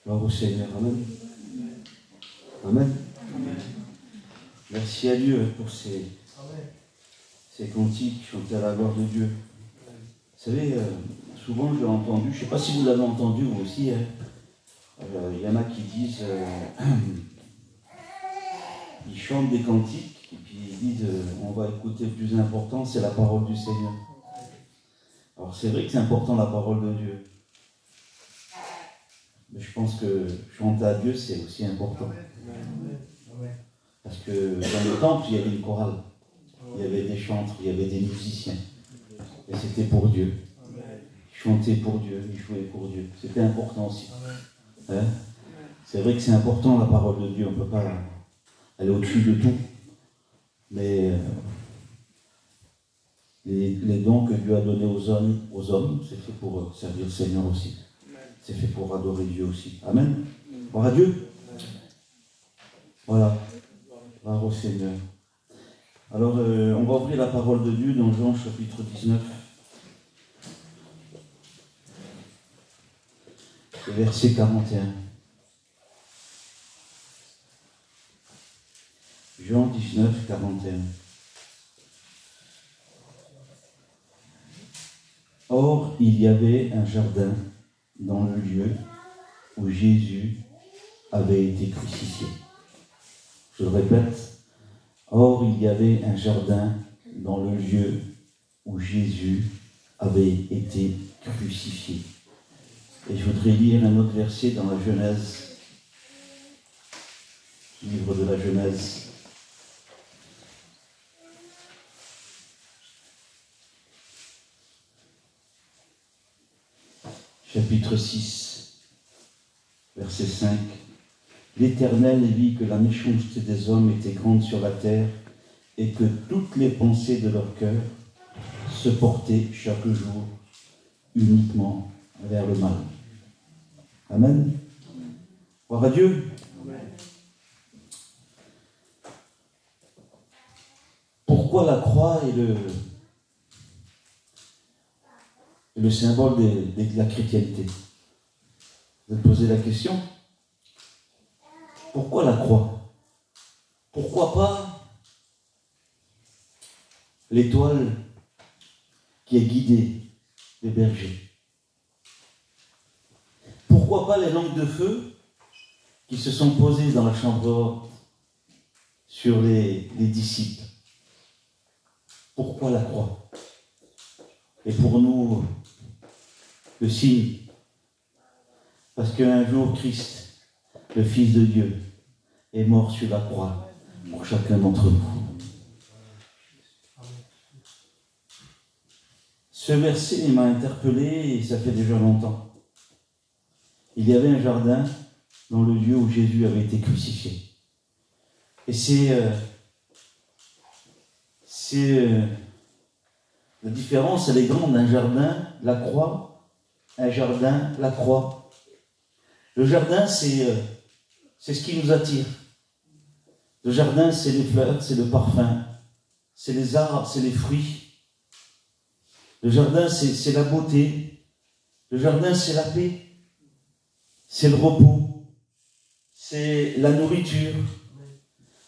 Gloire au Seigneur. Amen. Amen. Merci à Dieu pour ces cantiques chantés à la gloire de Dieu. Vous savez, souvent je l'ai entendu, je ne sais pas si vous l'avez entendu vous aussi, il y en a qui disent, ils chantent des cantiques et puis ils disent, on va écouter le plus important, c'est la parole du Seigneur. Alors c'est vrai que c'est important la parole de Dieu. Mais je pense que chanter à Dieu, c'est aussi important. Parce que dans le temple, il y avait une chorale. Il y avait des chantres, il y avait des musiciens. Et c'était pour Dieu. Ils chantaient pour Dieu, ils jouaient pour Dieu. C'était important aussi. Hein? C'est vrai que c'est important la parole de Dieu. On ne peut pas aller au-dessus de tout. Mais les dons que Dieu a donnés aux hommes, c'est fait pour servir le Seigneur aussi. C'est fait pour adorer Dieu aussi. Amen. Gloire à Dieu. Voilà. Gloire au Seigneur. Alors, on va ouvrir la parole de Dieu dans Jean chapitre 19. Verset 41. Jean 19, 41. Or, il y avait un jardin dans le lieu où Jésus avait été crucifié. Je le répète. Or, il y avait un jardin dans le lieu où Jésus avait été crucifié. Et je voudrais lire un autre verset dans la Genèse, livre de la Genèse. Chapitre 6, verset 5. L'Éternel vit que la méchanceté des hommes était grande sur la terre et que toutes les pensées de leur cœur se portaient chaque jour uniquement vers le mal. Amen. Gloire à Dieu. Amen. Pourquoi la croix est le symbole de la chrétienté? Vous vous posez la question? Pourquoi la croix? Pourquoi pas l'étoile qui est guidée des bergers? Pourquoi pas les langues de feu qui se sont posées dans la chambre haute sur les disciples? Pourquoi la croix? Et pour nous, le signe, parce qu'un jour Christ, le Fils de Dieu, est mort sur la croix pour chacun d'entre nous. Ce verset m'a interpellé et ça fait déjà longtemps. Il y avait un jardin dans le lieu où Jésus avait été crucifié. Et la différence, elle est grande. Un jardin, la croix, un jardin, la croix. Le jardin, c'est ce qui nous attire. Le jardin, c'est les fleurs, c'est le parfum, c'est les arbres, c'est les fruits. Le jardin, c'est la beauté. Le jardin, c'est la paix. C'est le repos. C'est la nourriture.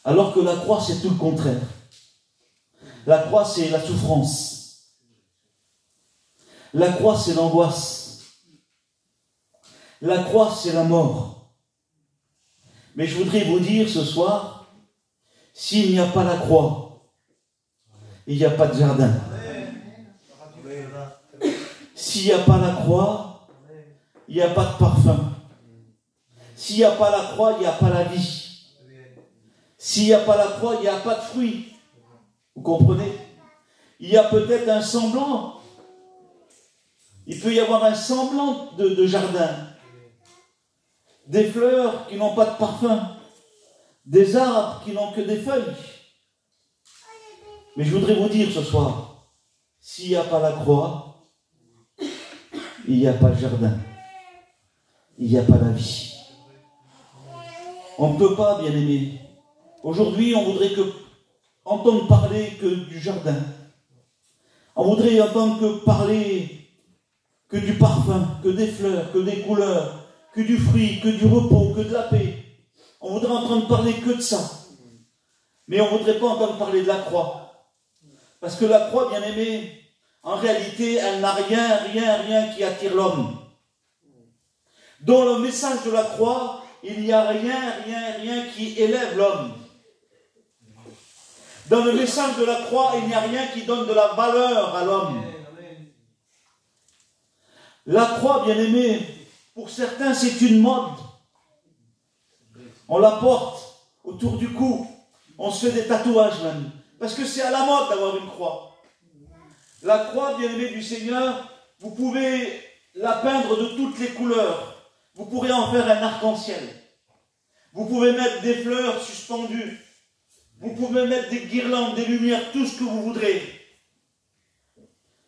Alors que la croix, c'est tout le contraire. La croix, c'est la souffrance. La croix, c'est l'angoisse. La croix, c'est la mort. Mais je voudrais vous dire ce soir, s'il n'y a pas la croix, il n'y a pas de jardin. S'il n'y a pas la croix, il n'y a pas de parfum. S'il n'y a pas la croix, il n'y a pas la vie. S'il n'y a pas la croix, il n'y a pas de fruits. Vous comprenez? Il y a peut-être un semblant. Il peut y avoir un semblant de jardin. Des fleurs qui n'ont pas de parfum. Des arbres qui n'ont que des feuilles. Mais je voudrais vous dire ce soir, s'il n'y a pas la croix, il n'y a pas le jardin. Il n'y a pas la vie. On ne peut pas, bien aimé. Aujourd'hui, on voudrait entendre parler que du jardin. On voudrait entendre parler que du parfum, que des fleurs, que des couleurs, que du fruit, que du repos, que de la paix. On voudrait entendre parler que de ça. Mais on ne voudrait pas entendre parler de la croix. Parce que la croix, bien aimé, en réalité, elle n'a rien qui attire l'homme. Dans le message de la croix, il n'y a rien qui élève l'homme. Dans le message de la croix, il n'y a rien qui donne de la valeur à l'homme. La croix, bien aimé, pour certains, c'est une mode. On la porte autour du cou. On se fait des tatouages même. Parce que c'est à la mode d'avoir une croix. La croix, bien aimé du Seigneur, vous pouvez la peindre de toutes les couleurs. Vous pourrez en faire un arc-en-ciel. Vous pouvez mettre des fleurs suspendues. Vous pouvez mettre des guirlandes, des lumières, tout ce que vous voudrez.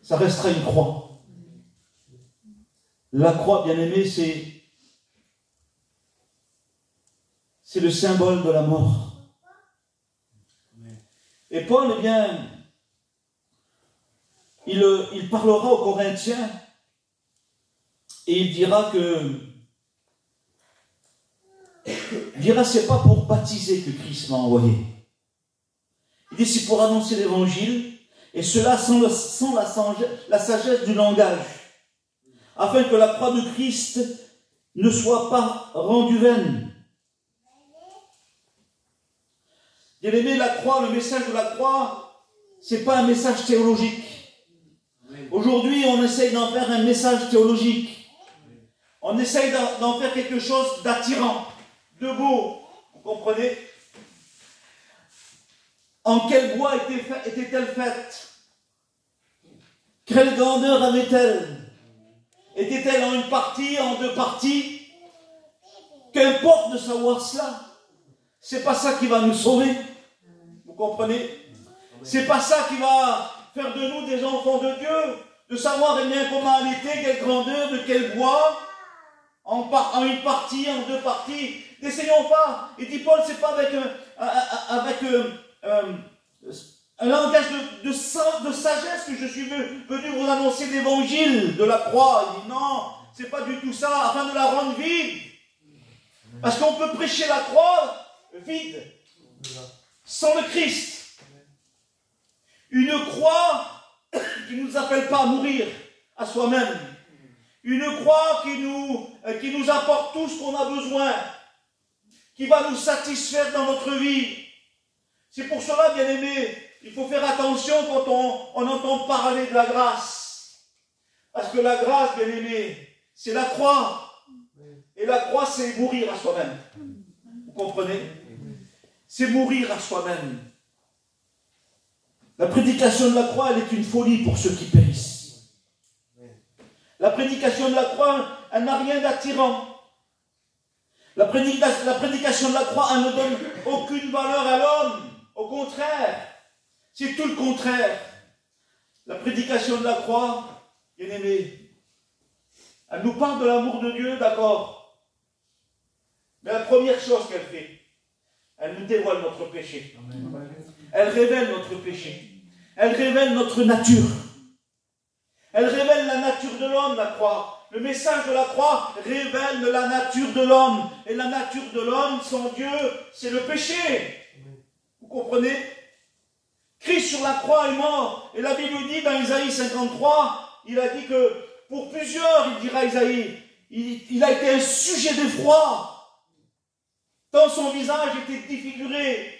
Ça restera une croix. La croix, bien aimé, c'est le symbole de la mort. Et Paul, eh bien, il parlera aux Corinthiens et il dira c'est pas pour baptiser que Christ m'a envoyé. Il dit c'est pour annoncer l'évangile, et cela sans la sagesse du langage, afin que la croix de Christ ne soit pas rendue vaine. Bien aimé, la croix, le message de la croix, c'est pas un message théologique. Aujourd'hui, on essaye d'en faire un message théologique. On essaye d'en faire quelque chose d'attirant, de beau. Vous comprenez? En quel bois était-elle faite? Quelle grandeur avait-elle? Était-elle en une partie, en deux parties? Qu'importe de savoir cela. C'est pas ça qui va nous sauver. Vous comprenez? C'est pas ça qui va faire de nous des enfants de Dieu. De savoir eh bien comment elle était, quelle grandeur, de quel bois, en une partie, en deux parties. N'essayons pas. Et dit Paul, c'est pas avec un langage de sagesse que je suis venu vous annoncer l'évangile de la croix. Il dit non, c'est pas du tout ça, afin de la rendre vide. Parce qu'on peut prêcher la croix vide, sans le Christ. Une croix qui ne nous appelle pas à mourir à soi-même. Une croix qui nous apporte tout ce qu'on a besoin, qui va nous satisfaire dans notre vie. C'est pour cela, bien aimé, il faut faire attention quand on entend parler de la grâce. Parce que la grâce, bien aimé, c'est la croix. Et la croix, c'est mourir à soi-même. Vous comprenez? C'est mourir à soi-même. La prédication de la croix, elle est une folie pour ceux qui périssent. La prédication de la croix, elle n'a rien d'attirant. La prédication de la croix, elle ne donne aucune valeur à l'homme. Au contraire, c'est tout le contraire. La prédication de la croix, bien aimé, elle nous parle de l'amour de Dieu, d'accord. Mais la première chose qu'elle fait, elle nous dévoile notre péché. Elle révèle notre péché. Elle révèle notre nature. Elle révèle la nature de l'homme, la croix. Le message de la croix révèle la nature de l'homme. Et la nature de l'homme, sans Dieu, c'est le péché. Vous comprenez? Christ sur la croix est mort. Et la Bible dit dans Isaïe 53, il a dit que pour plusieurs, il dira Isaïe, il a été un sujet d'effroi. Tant son visage était défiguré.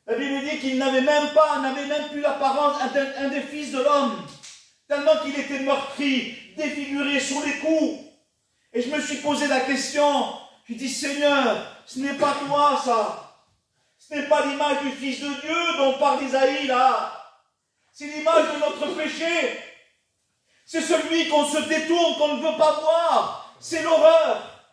La Bible dit qu'il n'avait même plus l'apparence d'un des fils de l'homme. Tellement qu'il était meurtri, défiguré sur les coups. Et je me suis posé la question, je dis Seigneur, ce n'est pas toi ça. Ce n'est pas l'image du Fils de Dieu dont parle Isaïe là. C'est l'image de notre péché. C'est celui qu'on se détourne, qu'on ne veut pas voir. C'est l'horreur.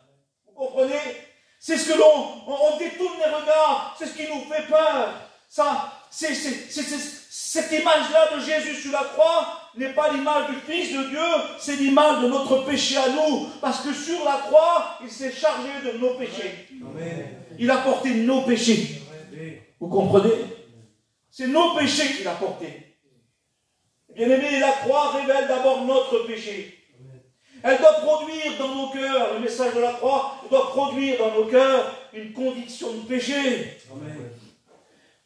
Vous comprenez? C'est ce que on détourne les regards. C'est ce qui nous fait peur. Ça, cette image-là de Jésus sur la croix n'est pas l'image du Fils de Dieu, c'est l'image de notre péché à nous. Parce que sur la croix, il s'est chargé de nos péchés. Amen. Il a porté nos péchés. Vous comprenez? C'est nos péchés qu'il a portés. Bien aimé, la croix révèle d'abord notre péché. Elle doit produire dans nos cœurs, le message de la croix doit produire dans nos cœurs une conviction de péché. Amen.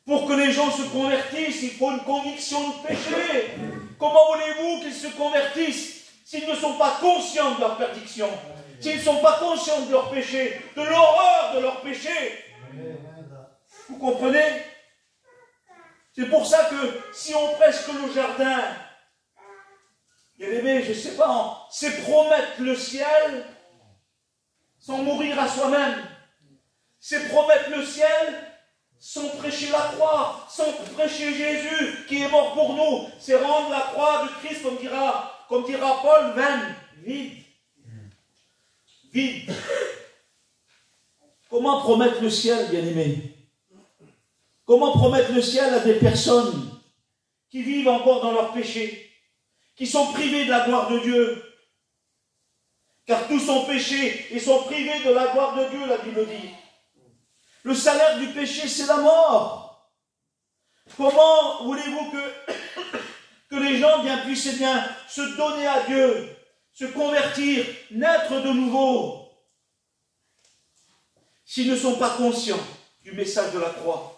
Pour que les gens se convertissent, il faut une conviction de péché. Comment voulez-vous qu'ils se convertissent s'ils ne sont pas conscients de leur perdition, s'ils ne sont pas conscients de leur péché, de l'horreur de leur péché? Vous comprenez? C'est pour ça que si on prêche que le jardin, bien aimé, je ne sais pas, c'est promettre le ciel sans mourir à soi-même. C'est promettre le ciel sans prêcher la croix, sans prêcher Jésus qui est mort pour nous. C'est rendre la croix de Christ, comme dira Paul, vaine, vide. Vide. Comment promettre le ciel, bien-aimé? Comment promettre le ciel à des personnes qui vivent encore dans leur péché, qui sont privés de la gloire de Dieu? Car tous ont péché et sont privés de la gloire de Dieu, la Bible dit. Le salaire du péché, c'est la mort. Comment voulez-vous que les gens puissent se donner à Dieu, se convertir, naître de nouveau, s'ils ne sont pas conscients du message de la croix?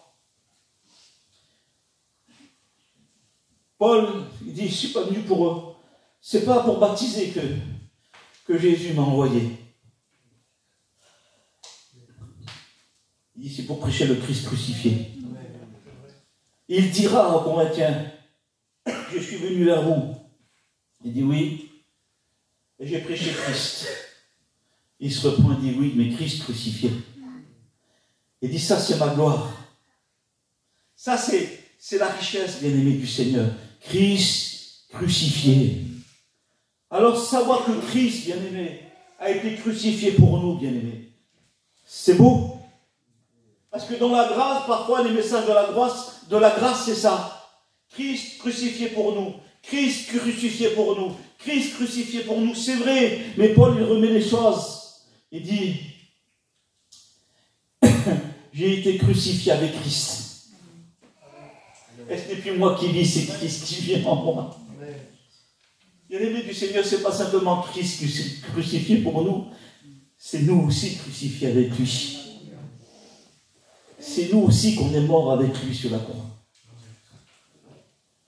Paul, il dit, je ne suis pas venu pour eux. Ce n'est pas pour baptiser que Jésus m'a envoyé. Il dit, c'est pour prêcher le Christ crucifié. Il dira aux Corinthiens, je suis venu vers vous. Il dit oui, et j'ai prêché Christ. Il se reprend et dit oui, mais Christ crucifié. Il dit, ça c'est ma gloire. Ça c'est la richesse, bien-aimée du Seigneur. Christ crucifié. Alors savoir que Christ, bien-aimé, a été crucifié pour nous, bien-aimé, c'est beau. Parce que dans la grâce, parfois les messages de la grâce, c'est ça. Christ crucifié pour nous. Christ crucifié pour nous. Christ crucifié pour nous. C'est vrai, mais Paul, il remet les choses. Il dit, j'ai été crucifié avec Christ. Et ce n'est plus moi qui vis, c'est Christ qui vit en moi. Bien-aimé du Seigneur, ce n'est pas simplement Christ qui est crucifié pour nous, c'est nous aussi crucifiés avec lui. C'est nous aussi qu'on est mort avec lui sur la croix.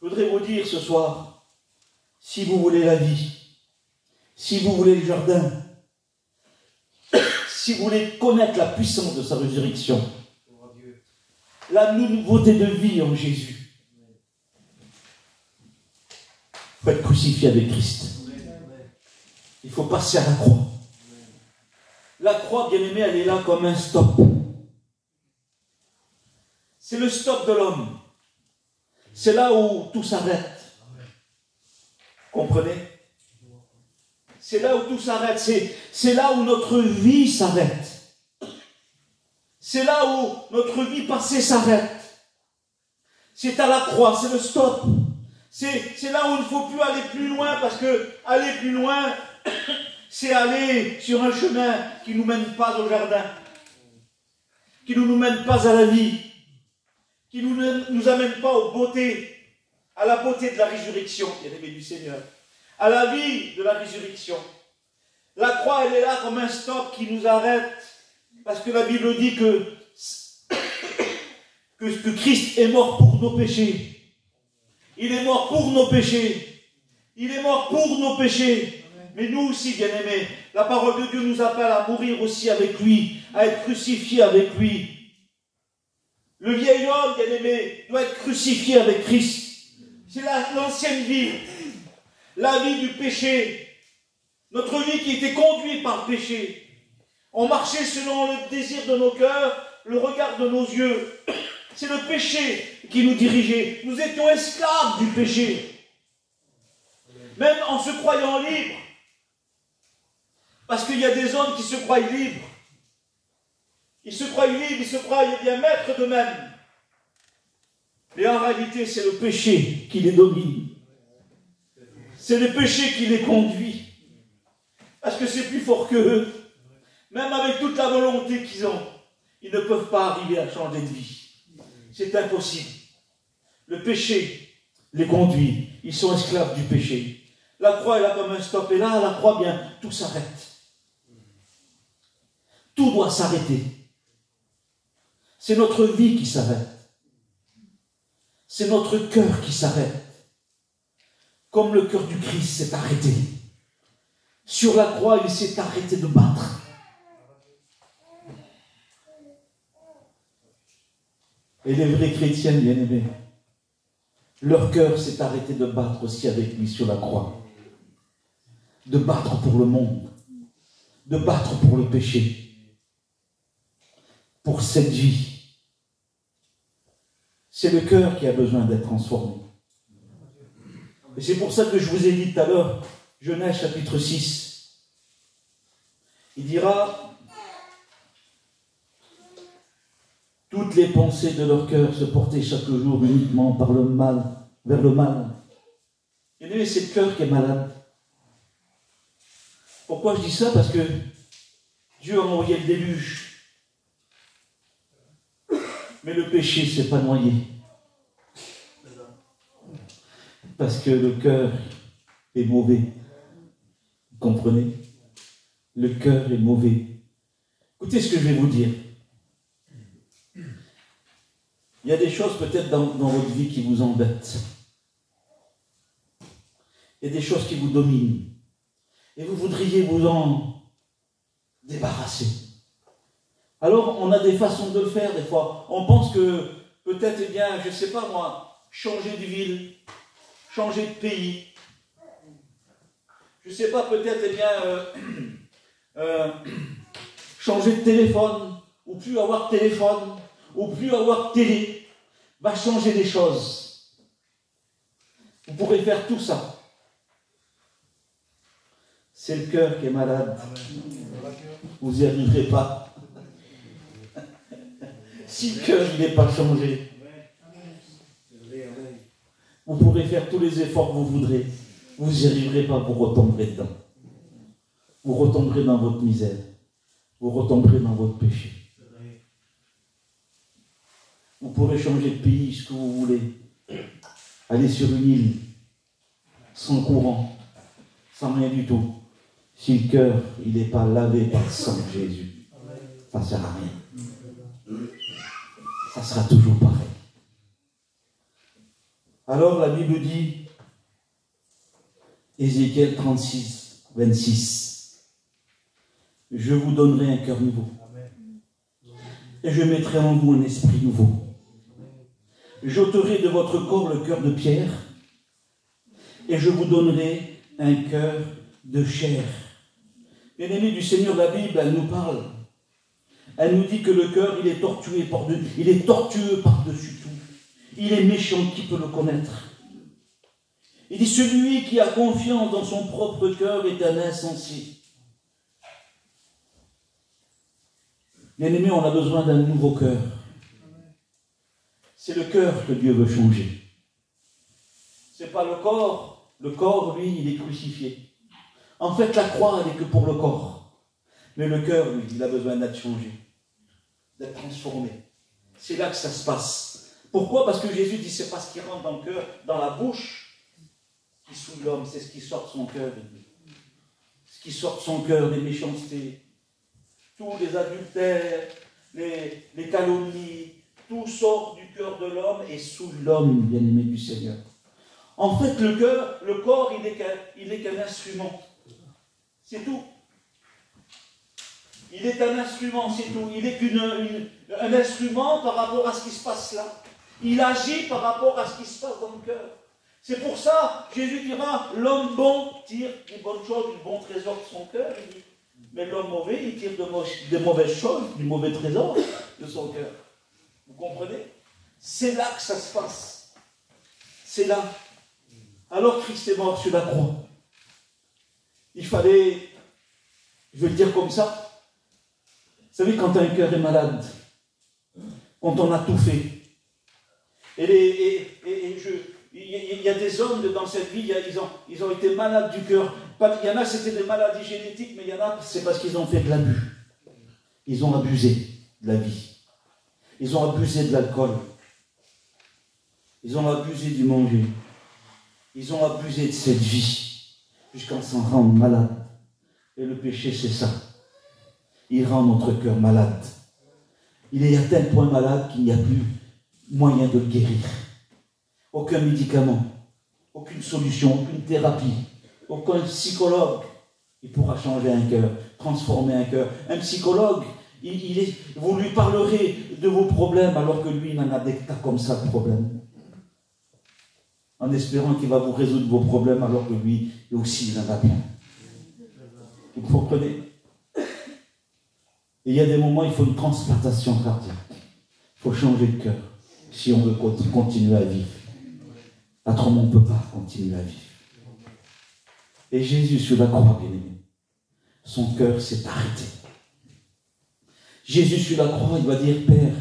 Je voudrais vous dire ce soir, si vous voulez la vie, si vous voulez le jardin, si vous voulez connaître la puissance de sa résurrection, la nouveauté de vie en Jésus, il faut être crucifié avec Christ. Il faut passer à la croix. La croix, bien aimée, elle est là comme un stop. C'est le stop de l'homme. C'est là où tout s'arrête. Comprenez? C'est là où tout s'arrête. C'est là où notre vie s'arrête. C'est là où notre vie passée s'arrête. C'est à la croix, c'est le stop. C'est là où il ne faut plus aller plus loin, parce que aller plus loin, c'est aller sur un chemin qui ne nous mène pas au jardin, qui ne nous mène pas à la vie, qui ne nous amène pas aux beautés, à la beauté de la résurrection, bien-aimé du Seigneur, à la vie de la résurrection. La croix, elle est là comme un stop qui nous arrête, parce que la Bible dit que Christ est mort pour nos péchés. Il est mort pour nos péchés. Il est mort pour nos péchés. Mais nous aussi, bien-aimés, la parole de Dieu nous appelle à mourir aussi avec lui, à être crucifiés avec lui. Le vieil homme, bien-aimé, doit être crucifié avec Christ. C'est l'ancienne vie, la vie du péché. Notre vie qui était conduite par le péché. On marchait selon le désir de nos cœurs, le regard de nos yeux. C'est le péché qui nous dirigeait. Nous étions esclaves du péché. Même en se croyant libres. Parce qu'il y a des hommes qui se croient libres. Ils se croient libres, ils se croient bien maîtres d'eux-mêmes. Mais en réalité, c'est le péché qui les domine. C'est le péché qui les conduit. Parce que c'est plus fort qu'eux. Même avec toute la volonté qu'ils ont, ils ne peuvent pas arriver à changer de vie. C'est impossible. Le péché les conduit. Ils sont esclaves du péché. La croix est là comme un stop. Et là, à la croix, bien, tout s'arrête. Tout doit s'arrêter. C'est notre vie qui s'arrête. C'est notre cœur qui s'arrête. Comme le cœur du Christ s'est arrêté. Sur la croix, il s'est arrêté de battre. Et les vrais chrétiens, bien-aimés, leur cœur s'est arrêté de battre aussi avec lui sur la croix. De battre pour le monde. De battre pour le péché. Pour cette vie. C'est le cœur qui a besoin d'être transformé. Et c'est pour ça que je vous ai dit tout à l'heure, Genèse chapitre 6. Il dira, toutes les pensées de leur cœur se portaient chaque jour uniquement par le mal, vers le mal. Et c'est le cœur qui est malade. Pourquoi je dis ça? Parce que Dieu a envoyé le déluge. Mais le péché ne s'est pas noyé. Parce que le cœur est mauvais. Vous comprenez? Le cœur est mauvais. Écoutez ce que je vais vous dire. Il y a des choses peut-être dans votre vie qui vous embêtent. Il y a des choses qui vous dominent. Et vous voudriez vous en débarrasser. Alors, on a des façons de le faire des fois. On pense que peut-être, eh bien, je ne sais pas moi, changer de ville, changer de pays. Je ne sais pas, peut-être, eh bien, changer de téléphone, ou plus avoir de téléphone, ou plus avoir de télé, va changer les choses. Vous pourrez faire tout ça. C'est le cœur qui est malade. Vous n'y arriverez pas. Si le cœur n'est pas changé, vous pourrez faire tous les efforts que vous voudrez. Vous n'y arriverez pas, vous retomberez dedans. Vous retomberez dans votre misère. Vous retomberez dans votre péché. Vous pourrez changer de pays, ce que vous voulez. Aller sur une île, sans courant, sans rien du tout. Si le cœur, il n'est pas lavé par le sang de Jésus, ça ne sert à rien. Ça sera toujours pareil. Alors la Bible dit, Ézéchiel 36, 26, je vous donnerai un cœur nouveau. Et je mettrai en vous un esprit nouveau. J'ôterai de votre corps le cœur de pierre, et je vous donnerai un cœur de chair. Bien-aimés du Seigneur, la Bible, elle nous parle. Elle nous dit que le cœur, il est tortueux par-dessus tout. Il est méchant, qui peut le connaître? Il dit, celui qui a confiance dans son propre cœur est un insensé. Bien-aimés, on a besoin d'un nouveau cœur. C'est le cœur que Dieu veut changer. Ce n'est pas le corps. Le corps, lui, il est crucifié. En fait, la croix, elle n'est que pour le corps. Mais le cœur, lui, il a besoin d'être changé, d'être transformé. C'est là que ça se passe. Pourquoi? Parce que Jésus dit, c'est pas ce qui rentre dans le cœur, dans la bouche, qui souille l'homme, c'est ce qui sort de son cœur. Ce qui sort de son cœur, les méchancetés, tous les adultères, les calomnies, tout sort du cœur de l'homme et souille l'homme, bien-aimé du Seigneur. En fait, le corps, il n'est qu'un instrument. C'est tout. Il est un instrument, c'est tout. Il n'est qu'un instrument par rapport à ce qui se passe là. Il agit par rapport à ce qui se passe dans le cœur. C'est pour ça, Jésus dira, l'homme bon tire des bonnes choses, du bon trésor de son cœur. Mais l'homme mauvais, il tire des mauvaises choses, du mauvais trésor de son cœur. Vous comprenez? C'est là que ça se passe. C'est là. Alors Christ est mort sur la croix. Il fallait, je vais le dire comme ça, vous savez, quand un cœur est malade, quand on a tout fait, il y a des hommes dans cette vie, ils ont été malades du cœur. Il y en a, c'était des maladies génétiques, mais il y en a, c'est parce qu'ils ont fait de l'abus. Ils ont abusé de la vie. Ils ont abusé de l'alcool. Ils ont abusé du manger. Ils ont abusé de cette vie. jusqu'à s'en rendre malade. Et le péché, c'est ça. Il rend notre cœur malade. Il est à tel point malade qu'il n'y a plus moyen de le guérir. Aucun médicament, aucune solution, aucune thérapie, aucun psychologue. Il pourra changer un cœur, transformer un cœur. Un psychologue, vous lui parlerez de vos problèmes alors que lui, il n'en a des tas comme ça de problèmes. En espérant qu'il va vous résoudre vos problèmes alors que lui aussi, il en a plein. Vous comprenez? Et il y a des moments, il faut une transplantation cardiaque. Il faut changer de cœur si on veut continuer à vivre. Autrement, on ne peut pas continuer à vivre. Et Jésus sur la croix, bien aimé, son cœur s'est arrêté. Jésus sur la croix, il va dire, Père,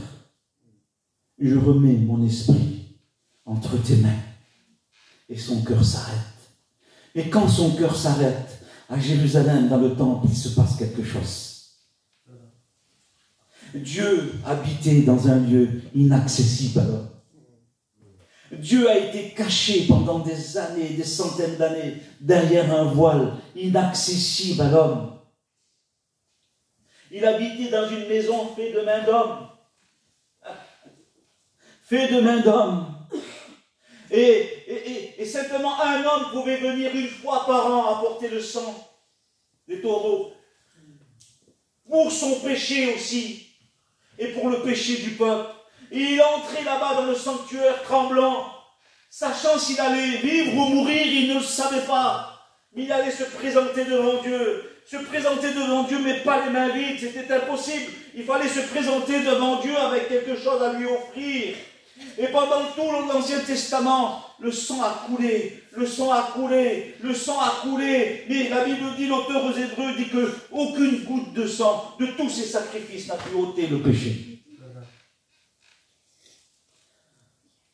je remets mon esprit entre tes mains. Et son cœur s'arrête. Et quand son cœur s'arrête, à Jérusalem, dans le temple, il se passe quelque chose. Dieu habitait dans un lieu inaccessible alors. Dieu a été caché pendant des années, des centaines d'années, derrière un voile inaccessible à l'homme. Il habitait dans une maison faite de main d'homme. Fait de main d'homme. Et simplement un homme pouvait venir une fois par an apporter le sang des taureaux. Pour son péché aussi. Et pour le péché du peuple. Et il entrait là-bas dans le sanctuaire tremblant, sachant s'il allait vivre ou mourir, il ne le savait pas. Mais il allait se présenter devant Dieu. Se présenter devant Dieu, mais pas les mains vides, c'était impossible. Il fallait se présenter devant Dieu avec quelque chose à lui offrir. Et pendant tout l'Ancien Testament, le sang a coulé, le sang a coulé, le sang a coulé. Mais la Bible dit, l'auteur aux Hébreux dit qu'aucune goutte de sang de tous ces sacrifices n'a pu ôter le péché.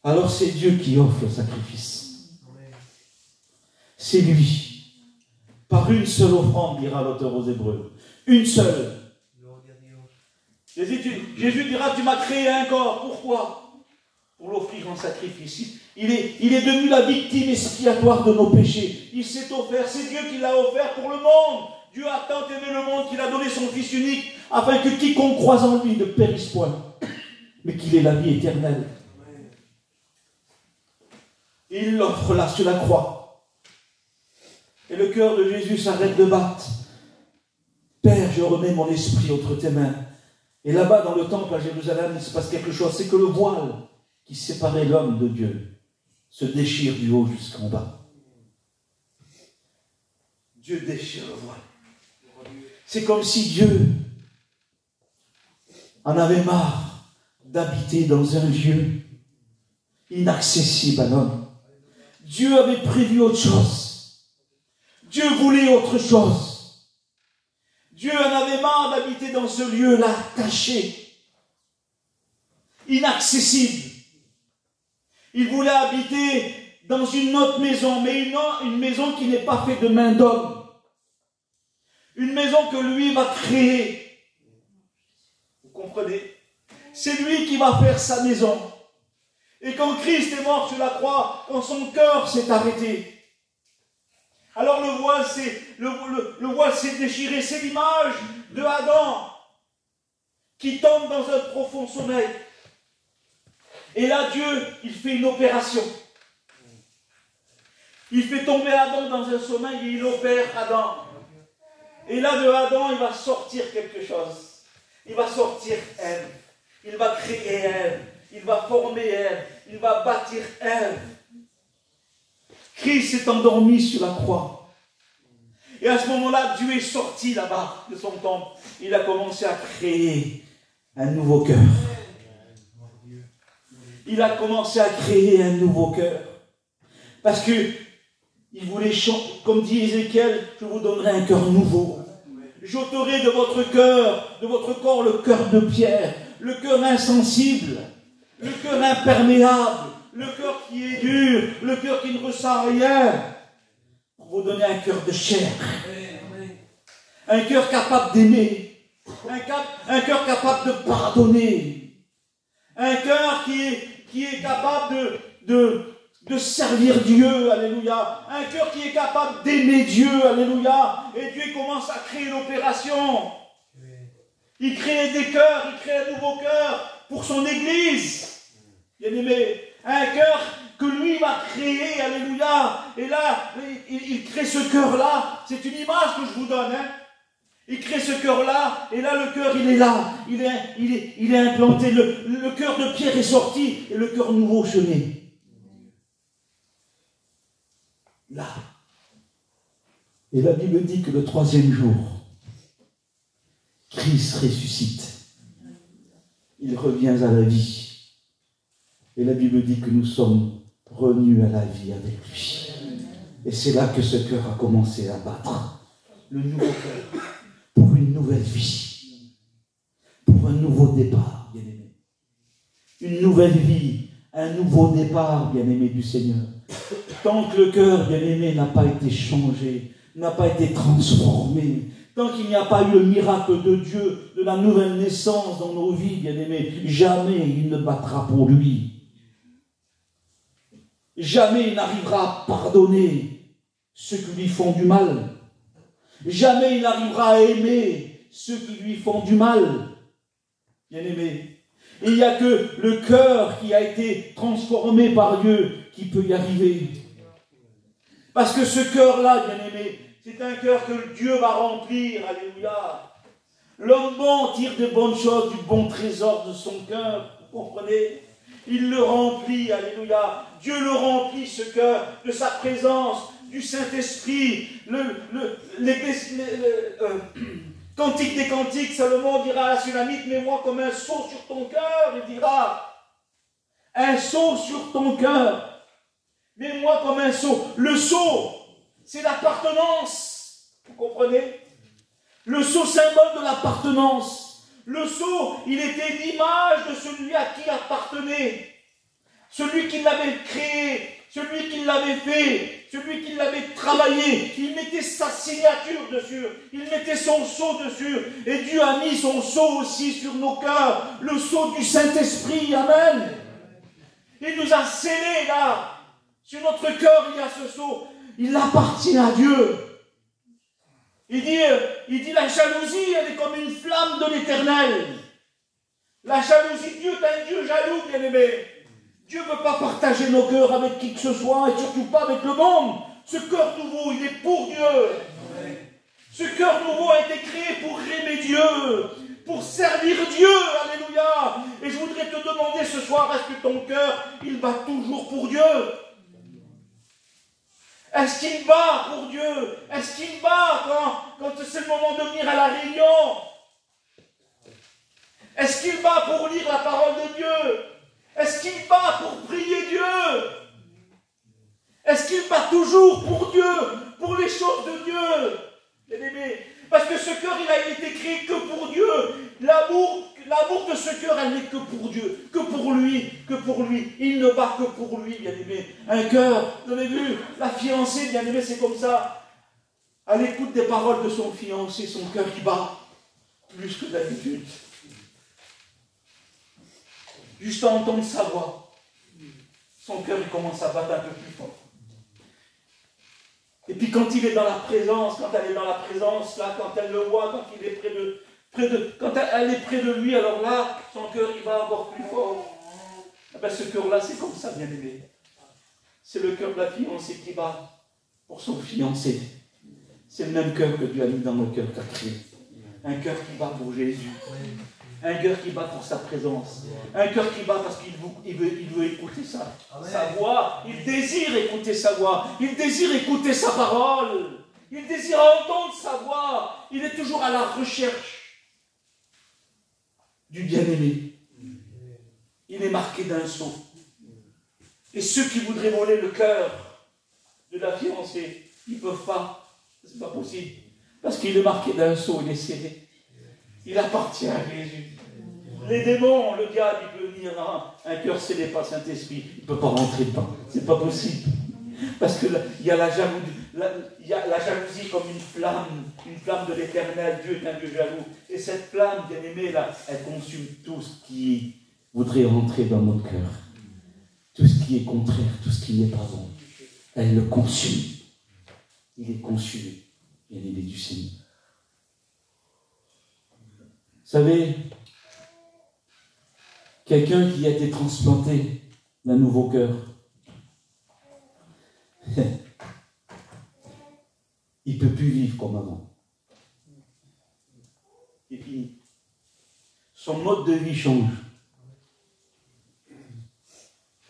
Alors c'est Dieu qui offre le sacrifice. C'est lui. Par une seule offrande, dira l'auteur aux Hébreux. Une seule. Jésus dira, tu m'as créé un corps. Pourquoi? Pour l'offrir en sacrifice. Il est devenu la victime expiatoire de nos péchés. Il s'est offert, c'est Dieu qui l'a offert pour le monde. Dieu a tant aimé le monde qu'il a donné son Fils unique, afin que quiconque croise en lui ne périsse point, mais qu'il ait la vie éternelle. Il l'offre là sur la croix. Et le cœur de Jésus s'arrête de battre. Père, je remets mon esprit entre tes mains. Et là-bas, dans le temple à Jérusalem, il se passe quelque chose. C'est que le voile qui séparait l'homme de Dieu se déchire du haut jusqu'en bas. Dieu déchire le voile. C'est comme si Dieu en avait marre d'habiter dans un lieu inaccessible à l'homme. Dieu avait prévu autre chose. Dieu voulait autre chose. Dieu en avait marre d'habiter dans ce lieu-là, caché, inaccessible. Il voulait habiter dans une autre maison, mais une maison qui n'est pas faite de main d'homme. Une maison que lui va créer. Vous comprenez? C'est lui qui va faire sa maison. Et quand Christ est mort sur la croix, quand son cœur s'est arrêté, alors le voile s'est déchiré. C'est l'image de Adam qui tombe dans un profond sommeil. Et là, Dieu, il fait une opération. Il fait tomber Adam dans un sommeil et il opère Adam. Et là, de Adam, il va sortir quelque chose. Il va sortir Ève. Il va créer Ève. Il va former Ève. Il va bâtir Ève. Christ s'est endormi sur la croix. Et à ce moment-là, Dieu est sorti là-bas de son temple. Il a commencé à créer un nouveau cœur. Il a commencé à créer un nouveau cœur. Parce que il voulait chanter, comme dit Ézéchiel, je vous donnerai un cœur nouveau. J'ôterai de votre cœur, de votre corps, le cœur de pierre, le cœur insensible, le cœur imperméable, le cœur qui est dur, le cœur qui ne ressent rien, pour vous donner un cœur de chair. Un cœur capable d'aimer, un cœur capable de pardonner, un cœur qui est capable de de servir Dieu, alléluia. Un cœur qui est capable d'aimer Dieu, alléluia. Et Dieu commence à créer l'opération. Il crée des cœurs, il crée un nouveau cœur pour son Église. Bien-aimé, un cœur que lui va créer, alléluia. Et là, il crée ce cœur-là. C'est une image que je vous donne, hein. Il crée ce cœur-là, et là, le cœur, il est là. Il est implanté. Le cœur de Pierre est sorti, et le cœur nouveau se met. Là. Et la Bible dit que le 3e jour, Christ ressuscite. Il revient à la vie. Et la Bible dit que nous sommes revenus à la vie avec lui. Et c'est là que ce cœur a commencé à battre. Le nouveau cœur. Pour une nouvelle vie. Pour un nouveau départ, bien-aimé. Une nouvelle vie. Un nouveau départ, bien-aimé du Seigneur. Tant que le cœur, bien-aimé, n'a pas été changé, n'a pas été transformé, tant qu'il n'y a pas eu le miracle de Dieu, de la nouvelle naissance dans nos vies, bien-aimés, jamais il ne battra pour lui. Jamais il n'arrivera à pardonner ceux qui lui font du mal. Jamais il n'arrivera à aimer ceux qui lui font du mal. Bien-aimés, il n'y a que le cœur qui a été transformé par Dieu qui peut y arriver. Parce que ce cœur-là, bien-aimé, c'est un cœur que Dieu va remplir. Alléluia. L'homme bon tire de bonnes choses du bon trésor de son cœur. Vous comprenez? Il le remplit. Alléluia. Dieu le remplit, ce cœur, de sa présence, du Saint-Esprit. Cantique des cantiques, Salomon dira à la Sunamite, mets-moi comme un sceau sur ton cœur. Il dira, un sceau sur ton cœur. Mets-moi comme un sceau. Le sceau, c'est l'appartenance. Vous comprenez? Le sceau, symbole de l'appartenance. Le sceau, il était l'image de celui à qui appartenait. Celui qui l'avait créé, celui qui l'avait fait, celui qui l'avait travaillé. Il mettait sa signature dessus. Il mettait son sceau dessus. Et Dieu a mis son sceau aussi sur nos cœurs. Le sceau du Saint-Esprit. Amen. Il nous a scellés là. Sur notre cœur, il y a ce sceau. Il appartient à Dieu. Il dit la jalousie, elle est comme une flamme de l'Éternel. La jalousie, Dieu est un Dieu jaloux, bien-aimé. Dieu ne veut pas partager nos cœurs avec qui que ce soit, et surtout pas avec le monde. Ce cœur nouveau, il est pour Dieu. Ce cœur nouveau a été créé pour aimer Dieu, pour servir Dieu. Alléluia. Et je voudrais te demander ce soir, est-ce que ton cœur, il bat toujours pour Dieu? Est-ce qu'il bat pour Dieu? Est-ce qu'il bat quand c'est le moment de venir à la réunion? Est-ce qu'il bat pour lire la parole de Dieu? Est-ce qu'il bat pour prier Dieu? Est-ce qu'il bat toujours pour Dieu, pour les choses de Dieu? Bien-aimé, parce que ce cœur, il a été créé que pour Dieu. L'amour de ce cœur, elle n'est que pour Dieu, que pour lui, que pour lui. Il ne bat que pour lui, bien-aimé. Un cœur, vous avez vu, la fiancée, bien-aimé, c'est comme ça. À l'écoute des paroles de son fiancé, son cœur qui bat plus que d'habitude. Juste à entendre sa voix, son cœur il commence à battre un peu plus fort. Et puis quand il est dans la présence, quand elle est dans la présence, là, quand elle le voit, quand il est quand elle est près de lui, alors là, son cœur il va encore plus fort. Ah ben, ce cœur-là, c'est comme ça, bien aimé. C'est le cœur de la fiancée qui bat pour son fiancé. C'est le même cœur que Dieu a mis dans nos cœurs qu'a créé. Un cœur qui bat pour Jésus. Un cœur qui bat pour sa présence. Un cœur qui bat parce qu'il veut écouter sa voix. Il désire écouter sa voix. Il désire écouter sa parole. Il désire entendre sa voix. Il est toujours à la recherche du bien-aimé. Il est marqué d'un sceau. Et ceux qui voudraient voler le cœur de la fiancée, ils ne peuvent pas. Ce n'est pas possible. Parce qu'il est marqué d'un sceau, il est scellé. Il appartient à Jésus. Les démons, le diable, il peut venir dans un cœur scellé par Saint-Esprit. Il ne peut pas rentrer dedans. Ce n'est pas possible. Parce qu'il y a la jalousie comme une flamme de l'Éternel. Dieu est un Dieu jaloux. Et cette flamme, bien aimée, là, elle consume tout ce qui voudrait rentrer dans notre cœur. Tout ce qui qui est contraire, tout ce qui n'est pas bon, elle le consume. Il est consumé, bien-aimé du Seigneur. Vous savez, quelqu'un qui a été transplanté d'un nouveau cœur, il ne peut plus vivre comme avant. C'est fini. Son mode de vie change.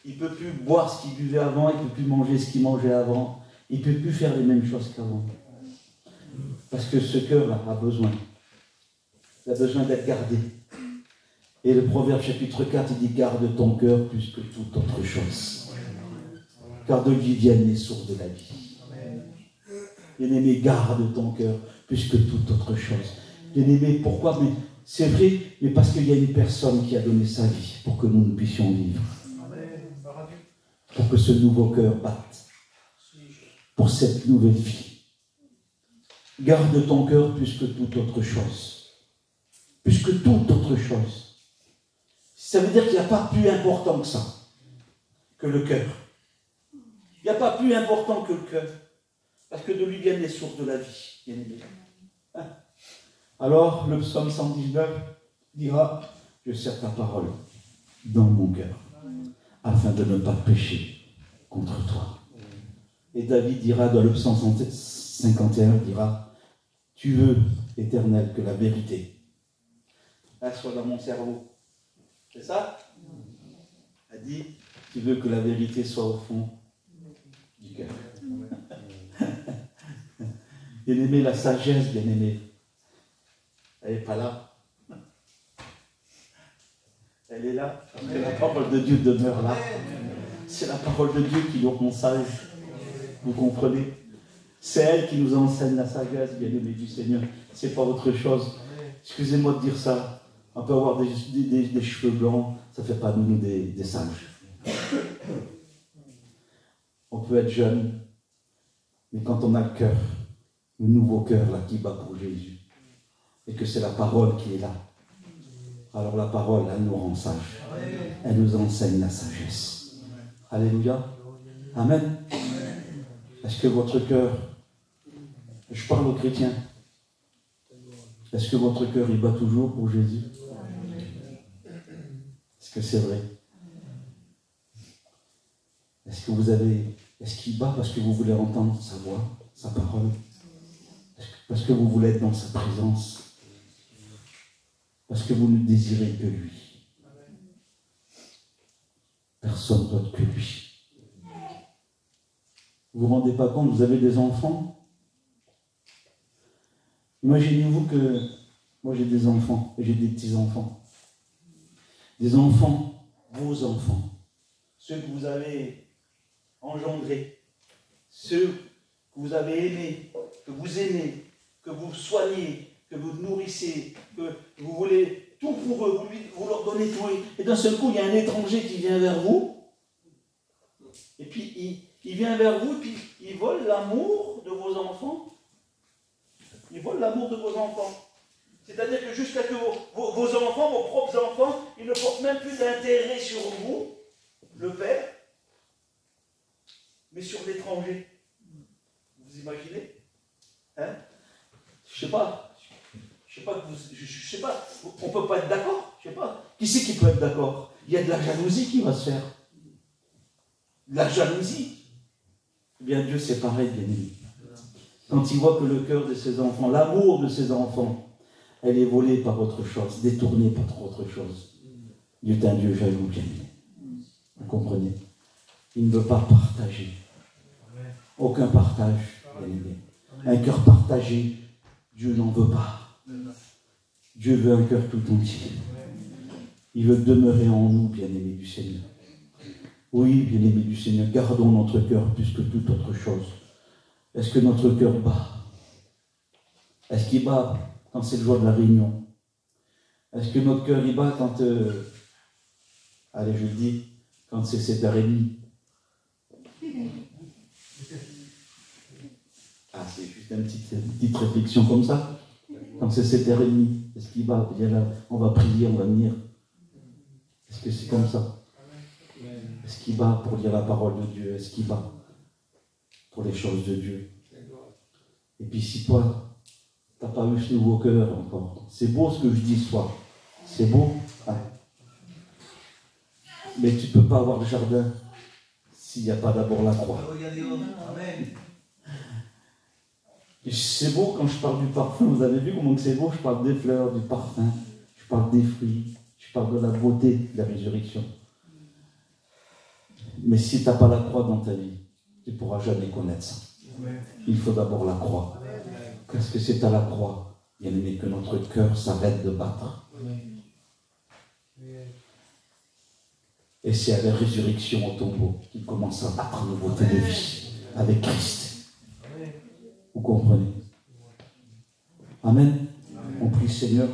Il ne peut plus boire ce qu'il buvait avant, il ne peut plus manger ce qu'il mangeait avant, il ne peut plus faire les mêmes choses qu'avant. Parce que ce cœur-là a besoin. Il a besoin d'être gardé. Et le Proverbe chapitre 4, il dit « Garde ton cœur plus que toute autre chose. Car de lui viennent les sources de la vie. » Bien-aimé, garde ton cœur plus que toute autre chose. Bien-aimé, pourquoi? Mais c'est vrai, mais parce qu'il y a une personne qui a donné sa vie pour que nous puissions vivre. Pour que ce nouveau cœur batte. Pour cette nouvelle vie. Garde ton cœur plus que toute autre chose. Plus que toute autre chose. Ça veut dire qu'il n'y a pas plus important que ça, que le cœur. Il n'y a pas plus important que le cœur. Parce que de lui viennent les sources de la vie, bien aimé. Hein? Alors, le psaume 119 dira « Je serre ta parole dans mon cœur, afin de ne pas pécher contre toi. » Et David dira dans le psaume 51, dira « Tu veux, Éternel, que la vérité soit dans mon cerveau. » C'est ça? Elle dit « Tu veux que la vérité soit au fond du cœur. » Bien-aimé, la sagesse, bien-aimé, elle n'est pas là. Elle est là, parce que la parole de Dieu demeure là. C'est la parole de Dieu qui nous rend sage. Vous comprenez? C'est elle qui nous enseigne la sagesse, bien-aimé du Seigneur. C'est pas autre chose. Excusez-moi de dire ça. On peut avoir des cheveux blancs, ça ne fait pas de nous des sages. On peut être jeune, mais quand on a le cœur, le nouveau cœur là qui bat pour Jésus, et que c'est la parole qui est là, alors la parole, elle nous rend sages. Elle nous enseigne la sagesse. Alléluia. Amen. Est-ce que votre cœur, je parle aux chrétiens, est-ce que votre cœur il bat toujours pour Jésus? Est-ce que c'est vrai? Est-ce qu'il bat parce que vous voulez entendre sa voix, sa parole? Parce que vous voulez être dans sa présence? Parce que vous ne désirez que lui? Personne d'autre que lui. Vous ne vous rendez pas compte, vous avez des enfants? Imaginez-vous que moi j'ai des enfants et j'ai des petits-enfants. Des enfants, vos enfants, ceux que vous avez engendrés, ceux que vous avez aimés, que vous aimez, que vous soignez, que vous nourrissez, que vous voulez tout pour eux, vous leur donnez tout. Et d'un seul coup, il y a un étranger qui vient vers vous, et puis il vient vers vous, et puis il vole l'amour de vos enfants. Il vole l'amour de vos enfants. C'est-à-dire que jusqu'à que vos enfants, vos propres enfants, ils ne portent même plus d'intérêt sur vous, le Père, mais sur l'étranger. Vous imaginez? Hein? Je sais pas, on ne peut pas être d'accord, je sais pas. Qui c'est qui peut être d'accord? Il y a de la jalousie qui va se faire. De la jalousie. Eh bien, Dieu, c'est pareil, bien aimé. Quand il voit que le cœur de ses enfants, l'amour de ses enfants, elle est volée par autre chose, détournée par autre chose. Dieu est un Dieu jaloux, bien aimé. Vous comprenez? Il ne veut pas partager. Aucun partage, bien aimé. Un cœur partagé, Dieu n'en veut pas. Dieu veut un cœur tout entier. Il veut demeurer en nous, bien-aimés du Seigneur. Oui, bien-aimés du Seigneur, gardons notre cœur plus que toute autre chose. Est-ce que notre cœur bat? Est-ce qu'il bat quand c'est le jour de la réunion? Est-ce que notre cœur il bat quand, allez je le dis, quand c'est 7h30? Ah, c'est juste une petite réflexion comme ça. Quand c'est 7h30, est-ce qu'il bat? Là, on va prier, on va venir. Est-ce que c'est comme ça? Est-ce qu'il bat pour lire la parole de Dieu? Est-ce qu'il bat pour les choses de Dieu? Et puis si toi, tu n'as pas eu ce nouveau cœur encore, c'est beau ce que je dis ce soir. C'est beau. Hein? Mais tu ne peux pas avoir le jardin s'il n'y a pas d'abord la croix. C'est beau quand je parle du parfum. Vous avez vu comment c'est beau? Je parle des fleurs, du parfum, je parle des fruits, je parle de la beauté de la résurrection. Mais si tu n'as pas la croix dans ta vie, tu ne pourras jamais connaître ça. Il faut d'abord la croix. Parce que c'est à la croix, bien aimé, que notre cœur s'arrête de battre. Et c'est à la résurrection au tombeau qu'il commence à battre nouveauté de vie avec Christ. Vous comprenez? Amen. On prie Seigneur.